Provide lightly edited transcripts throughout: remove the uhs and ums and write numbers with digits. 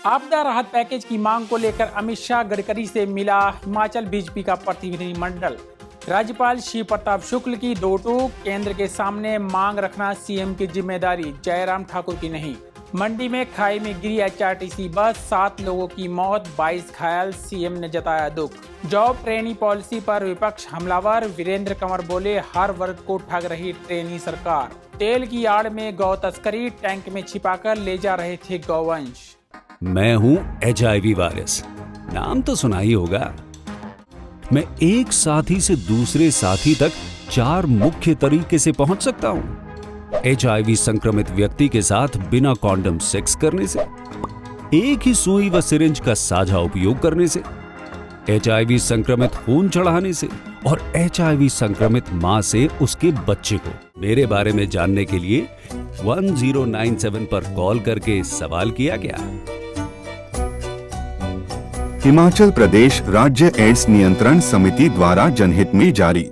आपदा राहत पैकेज की मांग को लेकर अमित शाह गडकरी से मिला हिमाचल बीजेपी का प्रतिनिधिमंडल। राज्यपाल शिव प्रताप शुक्ल की दो टूक, केंद्र के सामने मांग रखना सीएम की जिम्मेदारी, जयराम ठाकुर की नहीं। मंडी में खाई में गिरी एचआरटीसी बस, 7 लोगों की मौत, 22 घायल, सीएम ने जताया दुख। जॉब ट्रेनी पॉलिसी पर विपक्ष हमलावर, वीरेंद्र कंवर बोले हर वर्ग को ठग रही ट्रेनी सरकार। तेल की आड़ में गौ तस्करी, टैंक में छिपाकर ले जा रहे थे गौवंश। मैं हूं HIV वायरस, नाम तो सुना ही होगा। मैं एक साथी से दूसरे साथी तक 4 मुख्य तरीके से पहुंच सकता हूं। HIV संक्रमित व्यक्ति के साथ बिना कॉन्डम सेक्स करने से, एक ही सुई व सिरिंज का साझा उपयोग करने से, HIV संक्रमित खून चढ़ाने से और HIV संक्रमित मां से उसके बच्चे को। मेरे बारे में जानने के लिए 1097 पर कॉल करके सवाल किया गया। हिमाचल प्रदेश राज्य एड्स नियंत्रण समिति द्वारा जनहित में जारी।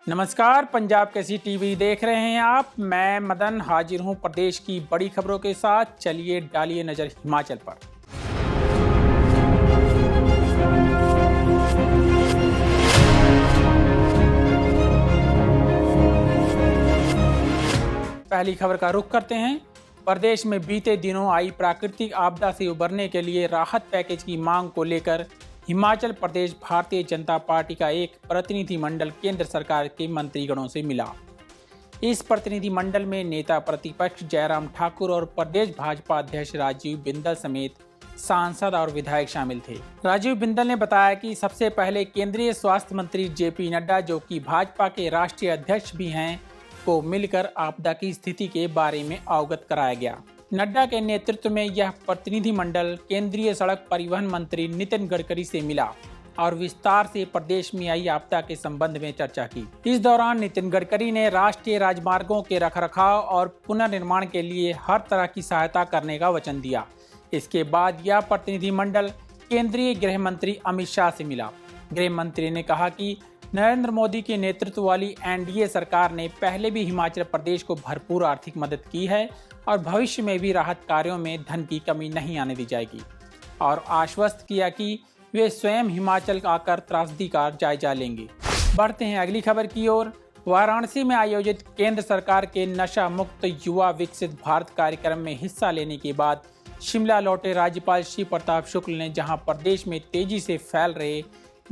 नमस्कार, पंजाब कैसी टीवी देख रहे हैं आप। मैं मदन हाजिर हूं प्रदेश की बड़ी खबरों के साथ। चलिए डालिए नजर हिमाचल पर। पहली खबर का रुख करते हैं। प्रदेश में बीते दिनों आई प्राकृतिक आपदा से उबरने के लिए राहत पैकेज की मांग को लेकर हिमाचल प्रदेश भारतीय जनता पार्टी का एक प्रतिनिधिमंडल केंद्र सरकार के मंत्रीगणों से मिला। इस प्रतिनिधिमंडल में नेता प्रतिपक्ष जयराम ठाकुर और प्रदेश भाजपा अध्यक्ष राजीव बिंदल समेत सांसद और विधायक शामिल थे। राजीव बिंदल ने बताया कि सबसे पहले केंद्रीय स्वास्थ्य मंत्री जेपी नड्डा, जो कि भाजपा के राष्ट्रीय अध्यक्ष भी हैं, को मिलकर आपदा की स्थिति के बारे में अवगत कराया गया। नड्डा के नेतृत्व में यह प्रतिनिधिमंडल केंद्रीय सड़क परिवहन मंत्री नितिन गडकरी से मिला और विस्तार से प्रदेश में आई आपदा के संबंध में चर्चा की। इस दौरान नितिन गडकरी ने राष्ट्रीय राजमार्गों के रखरखाव और पुनर्निर्माण के लिए हर तरह की सहायता करने का वचन दिया। इसके बाद यह प्रतिनिधिमंडल केंद्रीय गृह मंत्री अमित शाह से मिला। गृह मंत्री ने कहा कि नरेंद्र मोदी के नेतृत्व वाली एनडीए सरकार ने पहले भी हिमाचल प्रदेश को भरपूर आर्थिक मदद की है और भविष्य में भी राहत कार्यों में धन की कमी नहीं आने दी जाएगी, और आश्वस्त किया कि वे स्वयं हिमाचल आकर त्रासदी का जायजा लेंगे। बढ़ते हैं अगली खबर की ओर। वाराणसी में आयोजित केंद्र सरकार के नशा मुक्त युवा विकसित भारत कार्यक्रम में हिस्सा लेने के बाद शिमला लौटे राज्यपाल शिव प्रताप शुक्ल ने जहां प्रदेश में तेजी से फैल रहे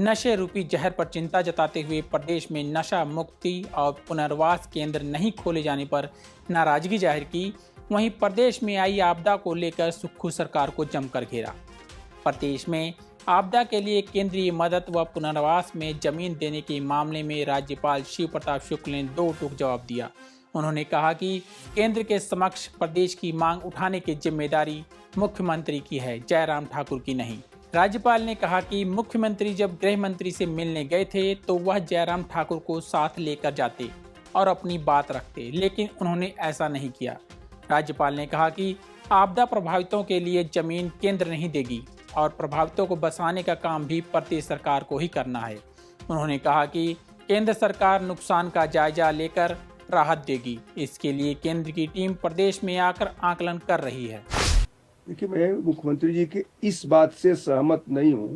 नशे रूपी जहर पर चिंता जताते हुए प्रदेश में नशा मुक्ति और पुनर्वास केंद्र नहीं खोले जाने पर नाराजगी जाहिर की, वहीं प्रदेश में आई आपदा को लेकर सुक्खू सरकार को जमकर घेरा। प्रदेश में आपदा के लिए केंद्रीय मदद व पुनर्वास में जमीन देने के मामले में राज्यपाल शिव प्रताप शुक्ल ने दो टूक जवाब दिया। उन्होंने कहा कि केंद्र के समक्ष प्रदेश की मांग उठाने की जिम्मेदारी मुख्यमंत्री की है, जयराम ठाकुर की नहीं। राज्यपाल ने कहा कि मुख्यमंत्री जब गृह मंत्री से मिलने गए थे तो वह जयराम ठाकुर को साथ लेकर जाते और अपनी बात रखते, लेकिन उन्होंने ऐसा नहीं किया। राज्यपाल ने कहा कि आपदा प्रभावितों के लिए जमीन केंद्र नहीं देगी और प्रभावितों को बसाने का काम भी प्रदेश सरकार को ही करना है। उन्होंने कहा कि केंद्र सरकार नुकसान का जायजा लेकर राहत देगी। इसके लिए केंद्र की टीम प्रदेश में आकर आकलन कर रही है। देखिए, मैं मुख्यमंत्री जी की इस बात से सहमत नहीं हूं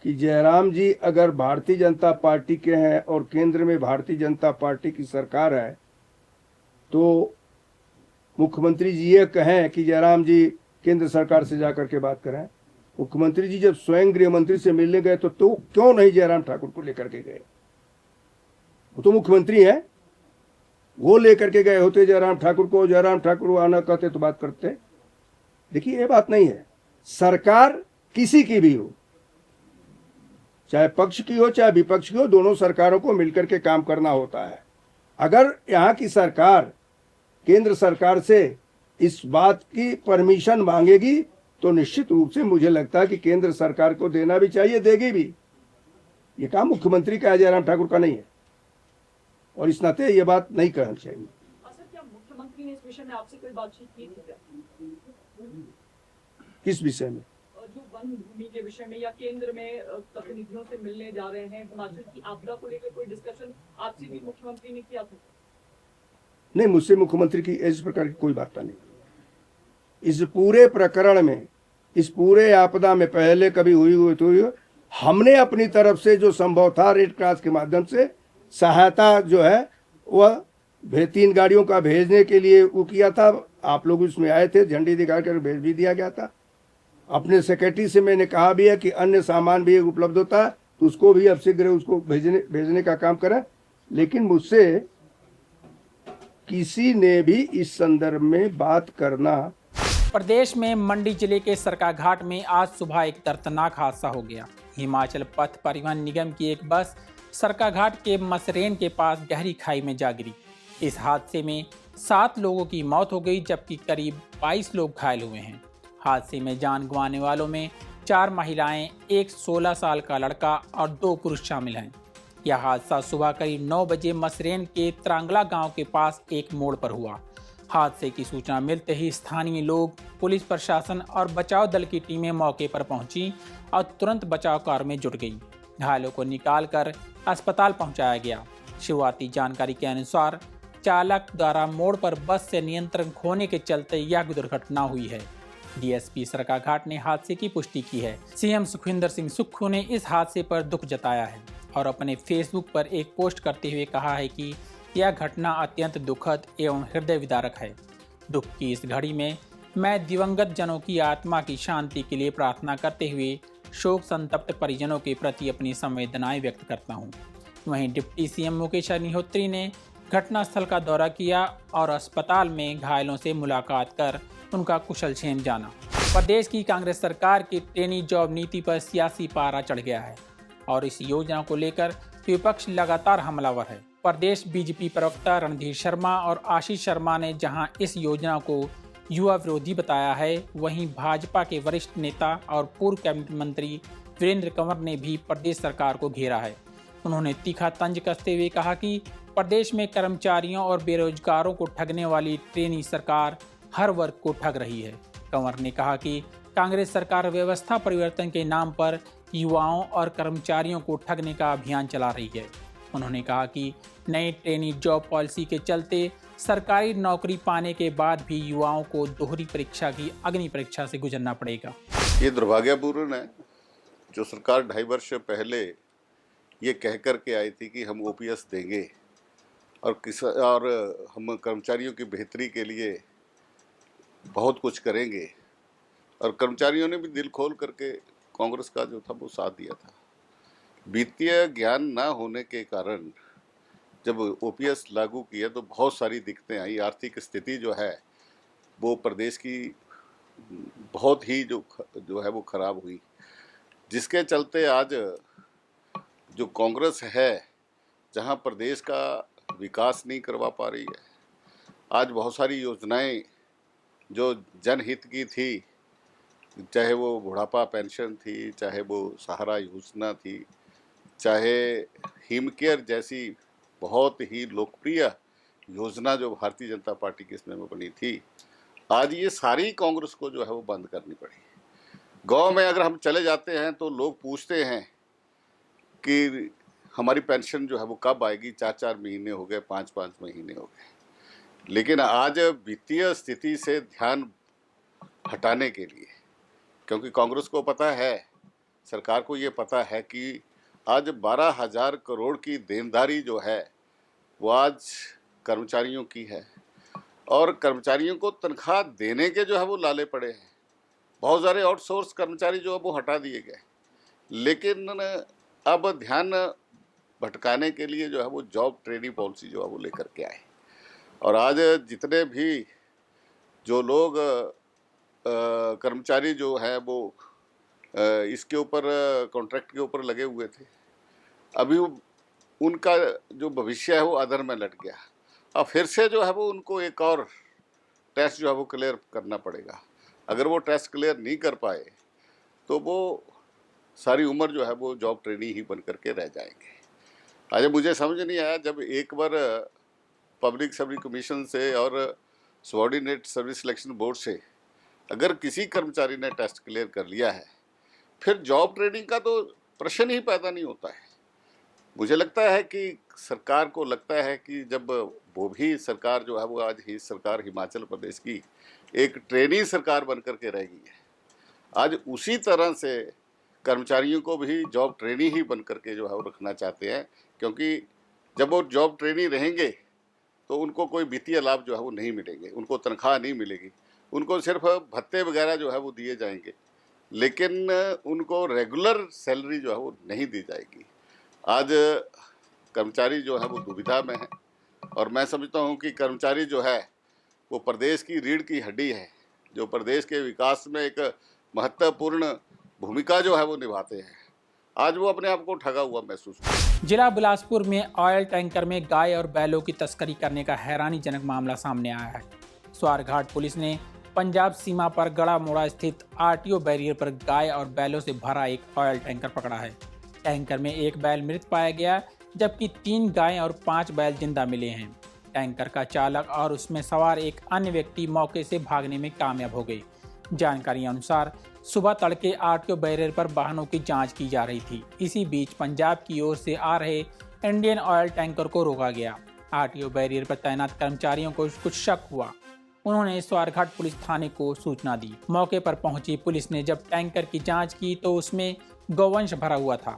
कि जयराम जी अगर भारतीय जनता पार्टी के हैं और केंद्र में भारतीय जनता पार्टी की सरकार है तो मुख्यमंत्री जी ये कहें कि जयराम जी केंद्र सरकार से जाकर के बात करें। मुख्यमंत्री जी जब स्वयं गृह मंत्री से मिलने गए तो क्यों नहीं जयराम ठाकुर को लेकर के गए? वो तो मुख्यमंत्री हैं, वो लेकर के गए होते जयराम ठाकुर को। जयराम ठाकुर आना कहते तो बात करते। देखिए, ये बात नहीं है। सरकार किसी की भी हो, चाहे पक्ष की हो चाहे विपक्ष की हो, दोनों सरकारों को मिलकर के काम करना होता है। अगर यहाँ की सरकार केंद्र सरकार से इस बात की परमिशन मांगेगी तो निश्चित रूप से मुझे लगता है कि केंद्र सरकार को देना भी चाहिए, देगी भी। ये काम मुख्यमंत्री का है, जयराम ठाकुर का नहीं है, और इस नाते ये बात नहीं करनी चाहिए। क्या मुख्यमंत्री ने इस विषय में आपसे कोई बातचीत की थी? किस विषय में? जो वन भूमि के विषय में या केंद्र में प्रतिनिधियों से मिलने जा रहे हैं, हिमाचल की आपदा को लेकर कोई डिस्कशन आपसे भी मुख्यमंत्री ने किया था? नहीं, मुझसे मुख्यमंत्री की इस प्रकार की कोई वार्ता नहीं। इस पूरे प्रकरण में, इस पूरे आपदा में पहले कभी हुई हमने अपनी तरफ से जो संभव था रेड क्रॉस के माध्यम से सहायता जो है वह 3 गाड़ियों का भेजने के लिए वो किया था। आप लोग उसमें आए थे, झंडी दिखा कर भेज भी दिया गया था। अपने सेक्रेटरी से मैंने कहा भी है कि अन्य सामान भी उपलब्ध होता है तो उसको भी अब शीघ्र उसको भेजने का काम करें। लेकिन मुझसे किसी ने भी इस संदर्भ में बात करना। प्रदेश में मंडी जिले के सरकाघाट में आज सुबह एक दर्दनाक हादसा हो गया। हिमाचल पथ परिवहन निगम की एक बस सरकाघाट के मसरेन के पास गहरी खाई में जा गिरी। इस हादसे में 7 लोगों की मौत हो गई जबकि करीब 22 लोग घायल हुए हैं। हादसे में जान गंवाने वालों में 4 महिलाएं, एक 16 साल का लड़का और 2 पुरुष शामिल हैं। यह हादसा सुबह करीब 9 बजे मसरेन के त्रांगला गांव के पास एक मोड़ पर हुआ। हादसे की सूचना मिलते ही स्थानीय लोग, पुलिस प्रशासन और बचाव दल की टीमें मौके पर पहुंची और तुरंत बचाव कार्य में जुट गई। घायलों को निकालकर अस्पताल पहुंचाया गया। शुरुआती जानकारी के अनुसार चालक द्वारा मोड़ पर बस से नियंत्रण खोने के चलते यह दुर्घटना हुई है। डीएसपी सरकाघाट ने हादसे की पुष्टि की है। सीएम सुखविंदर सिंह सुक्खू ने इस हादसे पर दुख जताया है और अपने फेसबुक पर एक पोस्ट करते हुए कहा है कि यह घटना अत्यंत दुखद एवं हृदय विदारक है। दुख की इस घड़ी में मैं दिवंगत जनों की आत्मा की शांति के लिए प्रार्थना करते हुए शोक संतप्त परिजनों के प्रति अपनी संवेदनाएं व्यक्त करता हूं। वहीं डिप्टी सीएम मुकेश अग्निहोत्री ने घटनास्थल का दौरा किया और अस्पताल में घायलों से मुलाकात कर उनका कुशलक्षेम जाना। प्रदेश की कांग्रेस सरकार की ट्रेनी जॉब नीति पर सियासी पारा चढ़ गया है और इस योजना को लेकर विपक्ष लगातार हमलावर है। प्रदेश बीजेपी प्रवक्ता रणधीर शर्मा और आशीष शर्मा ने जहां इस योजना को युवा विरोधी बताया है, वहीं भाजपा के वरिष्ठ नेता और पूर्व कैबिनेट मंत्री वीरेंद्र कंवर ने भी प्रदेश सरकार को घेरा है। उन्होंने तीखा तंज कसते हुए कहा कि प्रदेश में कर्मचारियों और बेरोजगारों को ठगने वाली ट्रेनी सरकार हर वर्ग को ठग रही है। कंवर ने कहा कि कांग्रेस सरकार व्यवस्था परिवर्तन के नाम पर युवाओं और कर्मचारियों को ठगने का अभियान चला रही है। उन्होंने कहा कि नई ट्रेनी जॉब पॉलिसी के चलते सरकारी नौकरी पाने के बाद भी युवाओं को दोहरी परीक्षा की अग्नि परीक्षा से गुजरना पड़ेगा। ये दुर्भाग्यपूर्ण है। जो सरकार 2.5 वर्ष पहले ये कह कर के आई थी कि हम ओपीएस देंगे और हम कर्मचारियों की बेहतरी के लिए बहुत कुछ करेंगे, और कर्मचारियों ने भी दिल खोल करके कांग्रेस का जो था वो साथ दिया था। वित्तीय ज्ञान ना होने के कारण जब ओपीएस लागू किया तो बहुत सारी दिक्कतें आई। आर्थिक स्थिति जो है वो प्रदेश की बहुत ही जो है वो खराब हुई, जिसके चलते आज जो कांग्रेस है जहां प्रदेश का विकास नहीं करवा पा रही है। आज बहुत सारी योजनाएं जो जनहित की थी, चाहे वो बुढ़ापा पेंशन थी, चाहे वो सहारा योजना थी, चाहे हिमकेयर जैसी बहुत ही लोकप्रिय योजना जो भारतीय जनता पार्टी की इसमें बनी थी, आज ये सारी कांग्रेस को जो है वो बंद करनी पड़ी। गांव में अगर हम चले जाते हैं तो लोग पूछते हैं कि हमारी पेंशन जो है वो कब आएगी। 4-4 महीने हो गए, 5-5 महीने हो गए। लेकिन आज वित्तीय स्थिति से ध्यान हटाने के लिए, क्योंकि कांग्रेस को पता है, सरकार को ये पता है कि आज 12,000 करोड़ की देनदारी जो है वो आज कर्मचारियों की है, और कर्मचारियों को तनख्वाह देने के जो है वो लाले पड़े हैं। बहुत सारे आउटसोर्स कर्मचारी जो है वो हटा दिए गए, लेकिन अब ध्यान भटकाने के लिए जो है वो जॉब ट्रेनिंग पॉलिसी जो है वो लेकर के आए। और आज जितने भी जो लोग कर्मचारी जो है वो इसके ऊपर कॉन्ट्रैक्ट के ऊपर लगे हुए थे, अभी उनका जो भविष्य है वो अधर में लट गया। अब फिर से जो है वो उनको एक और टेस्ट जो है वो क्लियर करना पड़ेगा। अगर वो टेस्ट क्लियर नहीं कर पाए तो वो सारी उम्र जो है वो जॉब ट्रेनी ही बन करके रह जाएंगे। आज मुझे समझ नहीं आया, जब एक बार पब्लिक सर्विस कमीशन से और सबऑर्डिनेट सर्विस सिलेक्शन बोर्ड से अगर किसी कर्मचारी ने टेस्ट क्लियर कर लिया है, फिर जॉब ट्रेनिंग का तो प्रश्न ही पैदा नहीं होता है। मुझे लगता है कि सरकार को लगता है कि जब वो भी सरकार जो है वो आज ही सरकार हिमाचल प्रदेश की एक ट्रेनी सरकार बनकर के रह गई है। आज उसी तरह से कर्मचारियों को भी जॉब ट्रेनी ही बन करके जो है वो रखना चाहते हैं, क्योंकि जब वो जॉब ट्रेनी रहेंगे तो उनको कोई वित्तीय लाभ जो है वो नहीं मिलेंगे, उनको तनख्वाह नहीं मिलेगी, उनको सिर्फ भत्ते वगैरह जो है वो दिए जाएंगे, लेकिन उनको रेगुलर सैलरी जो है वो नहीं दी जाएगी। आज कर्मचारी जो है वो दुविधा में है और मैं समझता हूँ कि कर्मचारी जो है वो प्रदेश की रीढ़ की हड्डी है, जो प्रदेश के विकास में एक महत्वपूर्ण भूमिका जो है वो निभाते हैं। आज वो अपने आप को ठगा हुआ महसूस करते हैं। जिला बिलासपुर में ऑयल टैंकर में गाय और बैलों की तस्करी करने का हैरानीजनक मामला सामने आया है। स्वारघाट पुलिस ने पंजाब सीमा पर गड़ा मोड़ा स्थित आरटीओ बैरियर पर गाय और बैलों से भरा एक ऑयल टैंकर पकड़ा है। टैंकर में एक बैल मृत पाया गया, जबकि 3 गायें और 5 बैल जिंदा मिले हैं। टैंकर का चालक और उसमें सवार एक अन्य व्यक्ति मौके से भागने में कामयाब हो गए। जानकारी अनुसार सुबह तड़के आरटीओ बैरियर पर वाहनों की जांच की जा रही थी। इसी बीच पंजाब की ओर से आ रहे इंडियन ऑयल टैंकर को रोका गया। आरटीओ बैरियर पर तैनात कर्मचारियों को कुछ शक हुआ। उन्होंने स्वारघाट पुलिस थाने को सूचना दी। मौके पर पहुंची पुलिस ने जब टैंकर की जांच की तो उसमें गौवंश भरा हुआ था।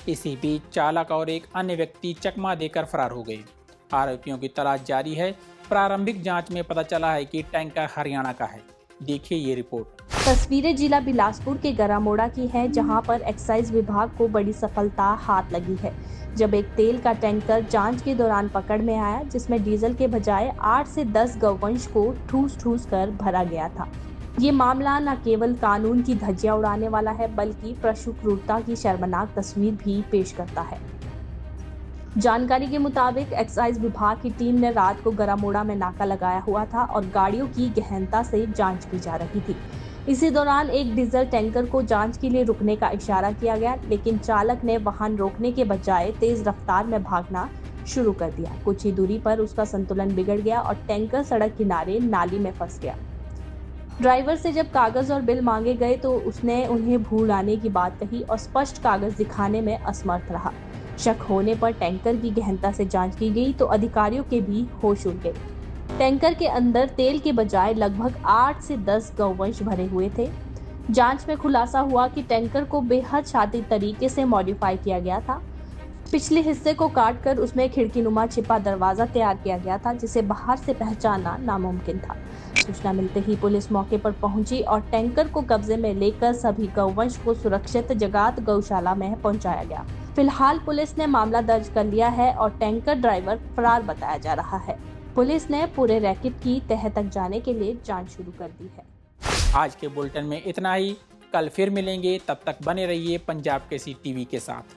इसी बीच चालक और एक अन्य व्यक्ति चकमा देकर फरार हो गए। आरोपियों की तलाश जारी है। प्रारंभिक जांच में पता चला है कि टैंकर हरियाणा का है। देखिए ये रिपोर्ट। तस्वीरें जिला बिलासपुर के गरामोड़ा की हैं, जहां पर एक्साइज विभाग को बड़ी सफलता हाथ लगी है, जब एक तेल का टैंकर जांच के दौरान पकड़ में आया, जिसमें डीजल के बजाय 8 से 10 गौवंश को ठूस कर भरा गया था। ये मामला न केवल कानून की धज्जियां उड़ाने वाला है, बल्कि पशु क्रूरता की शर्मनाक तस्वीर भी पेश करता है। जानकारी के मुताबिक एक्साइज विभाग की टीम ने रात को गरामोड़ा में नाका लगाया हुआ था और गाड़ियों की गहनता से जांच की जा रही थी। इसी दौरान एक डीजल टैंकर को जांच के लिए रुकने का इशारा किया गया, लेकिन चालक ने वाहन रोकने के बजाय तेज रफ्तार में भागना शुरू कर दिया। कुछ ही दूरी पर उसका संतुलन बिगड़ गया और टैंकर सड़क किनारे नाली में फंस गया। ड्राइवर से जब कागज और बिल मांगे गए तो उसने उन्हें भूल आने की बात कही और स्पष्ट कागज दिखाने में असमर्थ रहा। शक होने पर टैंकर की गहनता से जांच की गई तो अधिकारियों के भी होश उड़ गए। टैंकर के अंदर तेल के बजाय लगभग 8 से 10 गौवंश भरे हुए थे। जांच में खुलासा हुआ कि टैंकर को बेहद शातिर तरीके से मॉडिफाई किया गया था। पिछले हिस्से को काटकर उसमें खिड़कीनुमा छिपा दरवाजा तैयार किया गया था, जिसे बाहर से पहचानना नामुमकिन था। सूचना मिलते ही पुलिस मौके पर पहुंची और टैंकर को कब्जे में लेकर सभी गौवंश को सुरक्षित जगात गौशाला में पहुंचाया गया। फिलहाल पुलिस ने मामला दर्ज कर लिया है और टैंकर ड्राइवर फरार बताया जा रहा है। पुलिस ने पूरे रैकेट की तह तक जाने के लिए जांच शुरू कर दी है। आज के बुलेटिन में इतना ही। कल फिर मिलेंगे, तब तक बने रहिए पंजाब केसरी टीवी के साथ।